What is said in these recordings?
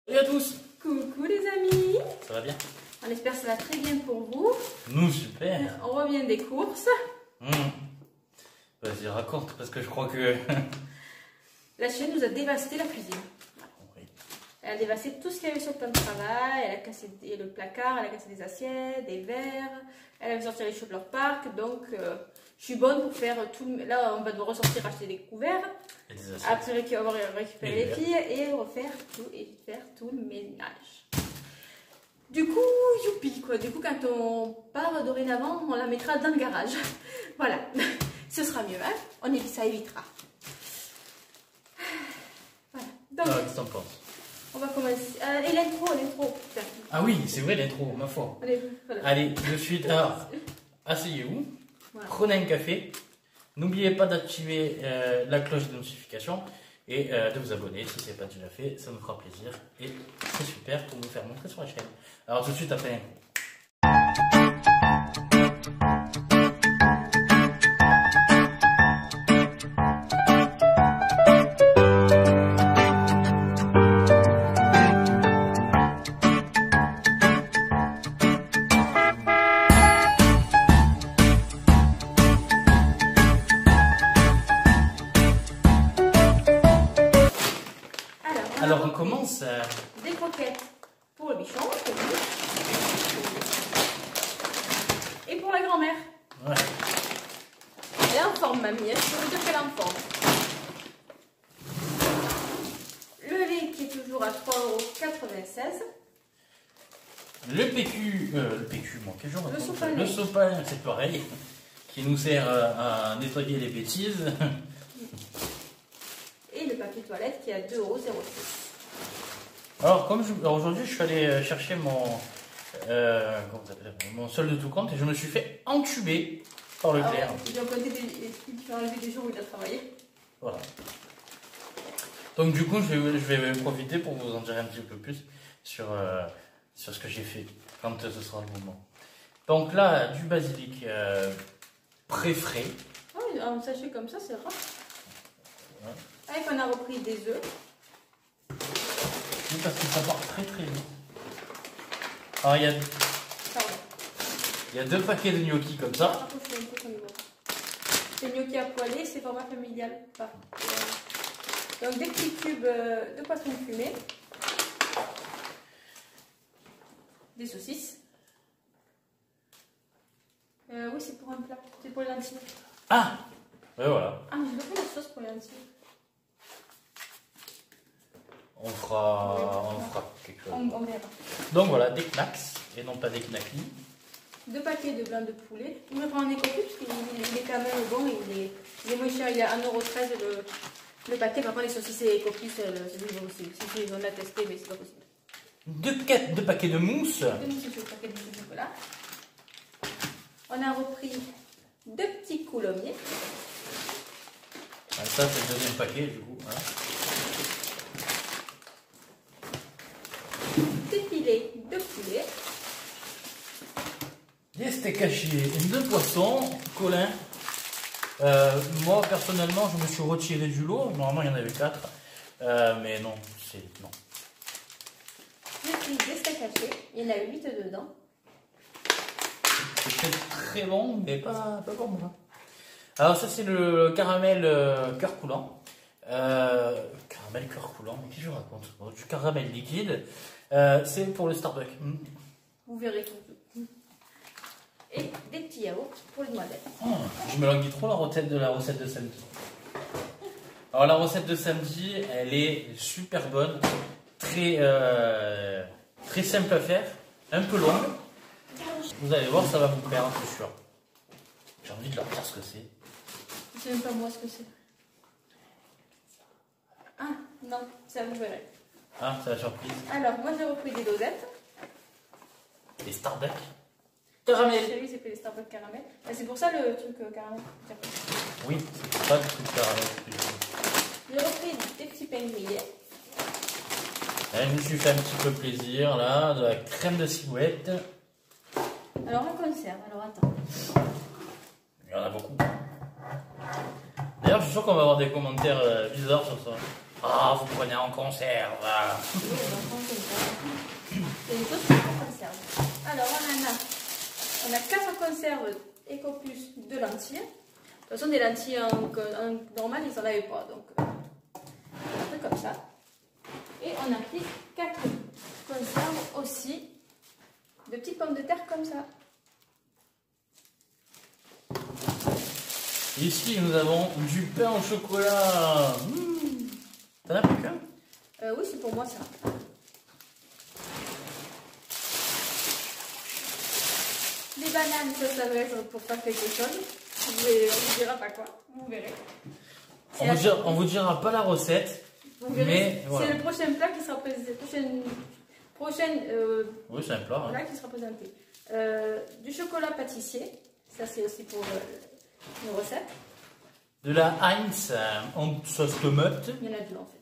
Salut à tous. Coucou les amis. Ça va bien? On espère que ça va très bien pour vous. Nous, super. On revient des courses. Vas-y, raconte, parce que je crois que... La chienne nous a dévasté la cuisine. Oui. Elle a dévasté tout ce qu'il y avait sur le plan de travail. Elle a cassé le placard, elle a cassé des assiettes, des verres. Elle a fait sortir les cheveux de leur parc. Donc, je suis bonne pour faire tout. Là, on va devoir ressortir acheter des couverts. Et des assiettes. Après récupérer les filles et refaire tout et faire tout le ménage. Du coup, youpi quoi. Du coup, quand on part dorénavant, on la mettra dans le garage. Voilà, ce sera mieux, hein. Ça évitera. Voilà. Donc, Qu'est-ce que t'en penses? on va commencer. Et l'intro, putain. Ah oui, c'est vrai l'intro, ma foi. Allez, voilà. Allez, de suite, alors, asseyez-vous, Voilà. prenez un café, n'oubliez pas d'activer la cloche de notification et de vous abonner si ce n'est pas déjà fait, ça nous fera plaisir et c'est super pour nous faire montrer sur la chaîne. Alors tout de suite après l'intro. Alors on commence. Des croquettes pour le bichon. Et pour la grand-mère. Ouais. Elle est en forme, mamie. Je peux vous dire qu'elle est en forme. Le lait qui est toujours à 3,96 €. Le PQ, bon, quel jour Le sopalin. Le sopalin, c'est pareil, qui nous sert à nettoyer les bêtises. Et le papier toilette qui est à 2,06 €. Alors, aujourd'hui, je suis allé chercher mon solde de tout compte et je me suis fait entuber par le clair. J'ai compté il fait enlever des jours où il a travaillé. Voilà. Donc du coup, je vais profiter pour vous en dire un petit peu plus sur ce que j'ai fait quand ce sera le moment. Donc là, du basilic pré-frais. Oh, un sachet comme ça, c'est rare. Ouais. Avec on a repris des œufs. Oui, parce que ça part très très vite. Alors il y a 2 paquets de gnocchis comme ça. Par contre, je fais un peu comme ça. C'est gnocchi à poêler, c'est format familial. Enfin, donc des petits cubes de poisson fumé. Des saucisses. Oui, c'est pour un plat. C'est pour les lentilles. Ah, ouais, voilà. Ah, mais j'ai pas fait la sauce pour les lentilles. On fera quelque chose. On verra. Donc voilà, des knacks et non pas des knackis. 2 paquets de blanc de poulet. Je vais prendre un éco-plus parce qu'il est quand même bon. Il est moins cher. Il est à 1,13 € le paquet. Par contre, les saucisses et éco-plus, c'est pas possible. Si on l'a testé, mais c'est pas possible. 2 paquets de mousse. 2 mousses sur le paquet de chocolat. On a repris 2 petits coulommiers. Ah, ça, c'est le deuxième paquet du coup. Hein. Des filets de poulet. Des steaks hachés de poisson. Colin. Moi, personnellement, je me suis retiré du lot. Normalement, il y en avait 4. Mais non, non. J'ai pris des steaks hachés. Il y en a 8 dedans. C'est très bon, mais pas pour moi. Alors ça, c'est le caramel cœur coulant. Caramel cœur coulant, mais qu'est-ce que je raconte? Du caramel liquide. C'est pour le Starbucks. Vous verrez tout. Et des petits yaourts pour les demoiselles. Je me languis trop la recette de samedi. Alors la recette de samedi, elle est super bonne, très simple à faire, un peu longue. Vous allez voir, ça va vous plaire, c'est sûr. J'ai envie de leur dire ce que c'est. Je sais même pas moi ce que c'est. Ah, non, ça vous verrez. Ah, c'est la surprise. Alors, moi j'ai repris des dosettes. Les Starbucks. Caramel. Chez lui, c'est fait les Starbucks caramel. Ah, c'est pour ça le truc caramel. Oui, c'est pas du truc caramel. J'ai repris des petits pains grillés. Je me suis fait un petit peu plaisir là, de la crème de ciboulette. Alors, on conserve. Alors, attends. Il y en a beaucoup. D'ailleurs, je suis sûr qu'on va avoir des commentaires bizarres sur ça. Ah, vous prenez en conserve. Oui, on va prendre on a 4 conserves Ecopus de lentilles. De toute façon, des lentilles en normal, ils n'en avaient pas. Donc, un peu comme ça. Et on a pris 4 conserves aussi de petites pommes de terre comme ça. Ici, nous avons du pain au chocolat. T'en as plus qu'un? Oui, c'est pour moi ça. Les bananes, ça va être pour faire quelque chose. On vous dira pas quoi, vous verrez. On vous dira pas la recette. Vous verrez, mais c'est voilà. le prochain plat qui sera présenté. Oui, c'est un plat. Hein. Plat qui sera présenté. Du chocolat pâtissier, ça c'est aussi pour une recette. De la Heinz en sauce tomate. Il y en a deux en fait.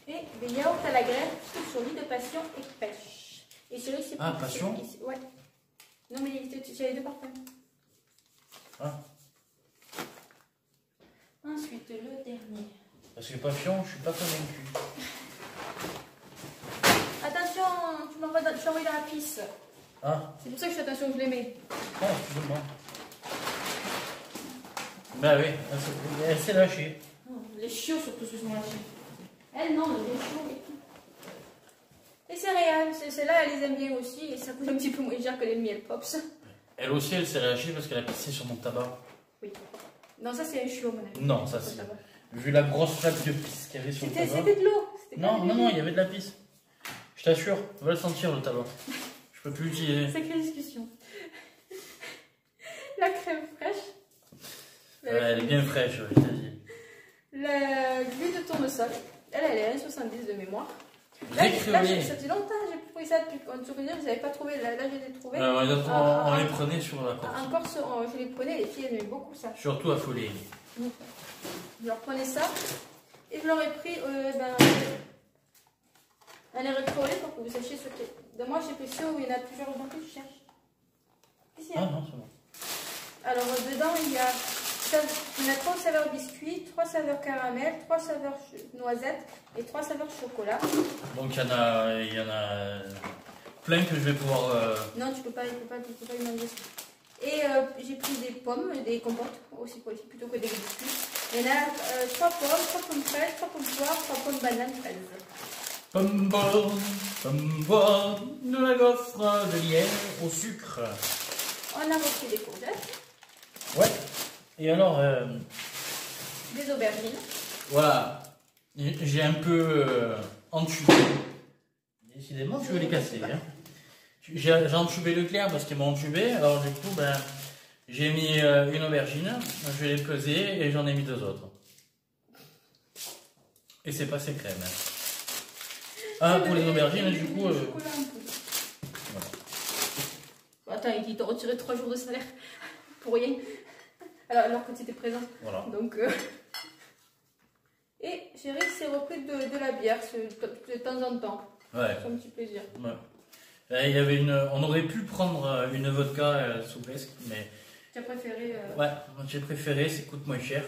Et des yaourts à la graine sur lit de passion et pêche. Et celui c'est Ah, passion? Ouais. Non mais tu as les deux parfums. Ah. Ensuite, le dernier. Parce que passion, je suis pas convaincu. Attention, tu m'envoies dans la pisse. Ah, C'est pour ça que je fais attention que je les mets. oh, excuse-moi. Bah oui, elle s'est lâchée. Oh, les chiots surtout se sont lâchés. Elle non, les chiots et tout. Les céréales, celles-là, elle les aime bien aussi et ça coûte un petit peu moins cher que les miel pops. Elle aussi, elle s'est lâchée parce qu'elle a pissé sur mon tabac. Oui. Non, ça c'est un chiot, mon ami. Non, ça c'est... Vu la grosse flaque de pisse qu'il y avait sur le tabac. C'était de l'eau. Non, non, non, il y avait de la pisse. Je t'assure, on va le sentir le tabac. Je peux plus l'utiliser. Sacrée discussion. La crème fraîche. Ouais, elle est bien fraîche, je t'ai dit. L'huile de tournesol. Elle est 1,70 de mémoire. Là, Récréolée. ça fait longtemps que j'ai pris ça depuis qu'on souvenir, vous n'avez pas trouvé. Là, je les ai trouvés. On les prenait sur la Corse. En Corse, je les prenais, les filles aimaient beaucoup ça. Surtout affolé. Je leur prenais ça et je leur ai pris un air récréolé pour que vous sachiez ce que. De moi, j'ai pris ceux où il y en a plusieurs dans que je cherche. Ici, Ah hein. non, c'est bon. Alors, dedans, il y a 3 saveurs biscuits, 3 saveurs caramel, 3 saveurs noisettes et 3 saveurs chocolat. Donc il y en a plein que je vais pouvoir... Non, tu peux pas y manger ça. Et j'ai pris des pommes, des compotes aussi plutôt que des biscuits. Il y en a 3 pommes fraîches, 3 pommes poires, 3 pommes bananes fraises. Pomme bonne, de la gaufre de liège au sucre. On a repris des courgettes. Ouais. Et alors... Des aubergines. Voilà. J'ai un peu entubé. Décidément, tu veux les casser. Hein. J'ai entubé le clair parce qu'ils m'ont entubé. Alors du coup, ben, j'ai mis une aubergine. Je vais les peser et j'en ai mis 2 autres. Et c'est passé crème. Ah, pour les aubergines, du coup... Voilà. Attends, il t'a retiré 3 jours de salaire pour rien. Alors que tu étais présent. Voilà. Donc, et chérie, c'est repris de la bière de temps en temps. Ouais. C'est un petit plaisir. Ouais. Il y avait on aurait pu prendre une vodka souplesque, mais... Tu as préféré... Ouais, moi j'ai préféré, ça coûte moins cher.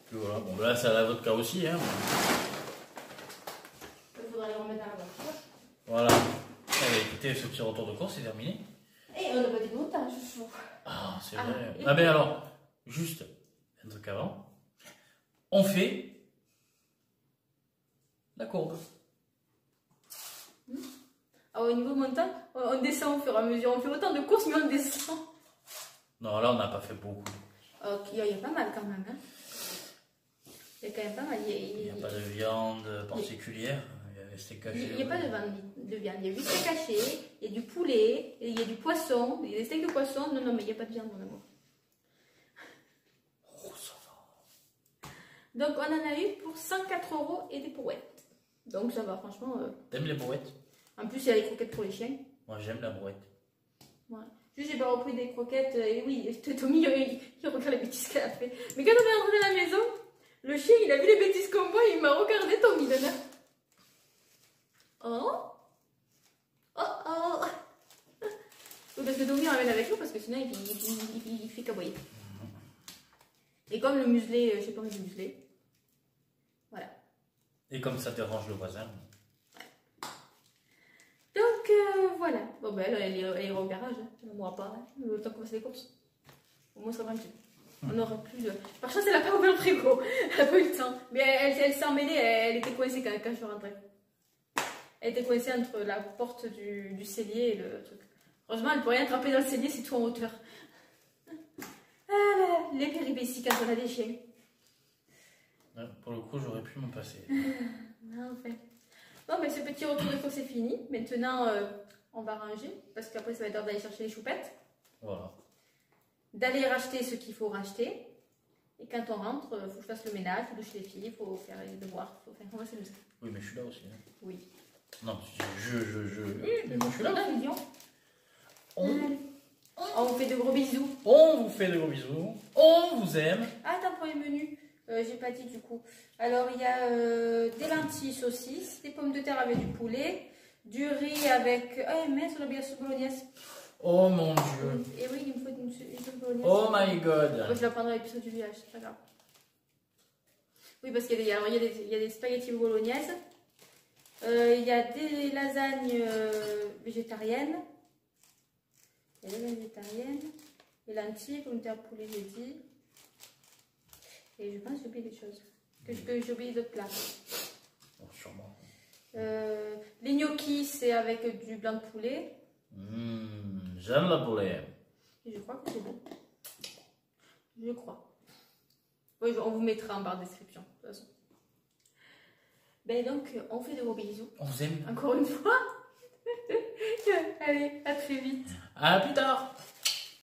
Puis voilà, bon là c'est à la vodka aussi. Hein. Il faudra les remettre à la voiture. Voilà. Bah, écoutez, ce petit retour de course est terminé. Et on n'a pas dit longtemps, je trouve. Ah, c'est vrai. Ah ben alors, juste un truc avant. On fait la courbe. Alors, au niveau montant, on descend au fur et à mesure. On fait autant de courses, mais on descend. Non, là on n'a pas fait beaucoup. Ok, il y a pas mal quand même. Hein. Il y a quand même pas mal. Il n'y a pas de viande particulière. Il y avait steak haché. Il n'y a pas de viande. Il y a 8 steaks hachés, il y a du poulet, il y a du poisson, il y a des steaks de poisson. Non, mais il n'y a pas de viande, mon amour. Oh, ça va. Donc, on en a eu pour 104 € et des brouettes. Donc, ça va, franchement. T'aimes les brouettes? En plus, il y a les croquettes pour les chiens. Moi j'aime la brouette. Ouais. Juste, j'ai pas repris des croquettes. Et oui, Tommy, il regarde les bêtises qu'elle a fait. Mais quand on est rentré à la maison, le chien, il a vu les bêtises qu'on voit et il m'a regardé, Tommy, là. Oh oh oh. Oui, parce que Tommy ramène avec nous parce que sinon il fait caboyer. Et comme le muselé, je sais pas mais le muselé. Voilà. Et comme ça dérange le voisin. Donc Voilà. Bon, ben elle ira au garage. Hein. Elle ne mourra pas. Hein. Le temps qu'on fasse les courses. Au moins, ça va tranquille. On n'aura plus de. Par chance, elle n'a pas ouvert le frigo. Elle n'a pas eu le temps. Mais elle s'est emmêlée. Elle était coincée quand je suis rentrée. Elle était coincée entre la porte du cellier et le truc. Heureusement, elle ne peut rien attraper dans le cellier, c'est tout en hauteur. Ah là, les péripéties quand on a des chiens. Pour le coup, j'aurais pu m'en passer. Non, en fait. Bon, mais ce petit retour de course est fini. Maintenant, on va ranger. Parce qu'après, ça va être l'heure d'aller chercher les choupettes. Voilà. D'aller racheter ce qu'il faut racheter. Et quand on rentre, il faut que je fasse le ménage, il faut doucher les filles, il faut faire les devoirs. On va s'amuser. Oui, mais je suis là aussi. Hein. Oui. Non, oui, mais moi je suis là. On vous fait de gros bisous. On vous fait de gros bisous. On vous aime. Ah, attends, pour les menus, j'ai pas dit du coup. Alors, il y a des lentilles saucisses, des pommes de terre avec du poulet, du riz avec. Ah, mince, on a bien ce bolognaise. Oh mon dieu. Et oui, il me faut une bolognaise. Oh my god. Moi, je la prendrai à l'épisode du village, c'est pas grave. Oui, parce qu'il y a des spaghettis bolognaise. Il y a des lasagnes végétariennes. Il y a des lasagnes végétariennes. Les lentilles, pommes de terre, poulet, j'ai dit. Et je pense que j'ai oublié des choses. Que j'ai oublié d'autres plats. Oh, sûrement. Les gnocchis, c'est avec du blanc de poulet. J'aime le poulet. Et je crois que c'est bon. Je crois. Oui, on vous mettra en barre de description, de toute façon. Ben donc, on fait de gros bisous. On vous aime. Encore une fois. Allez, à très vite. À plus tard.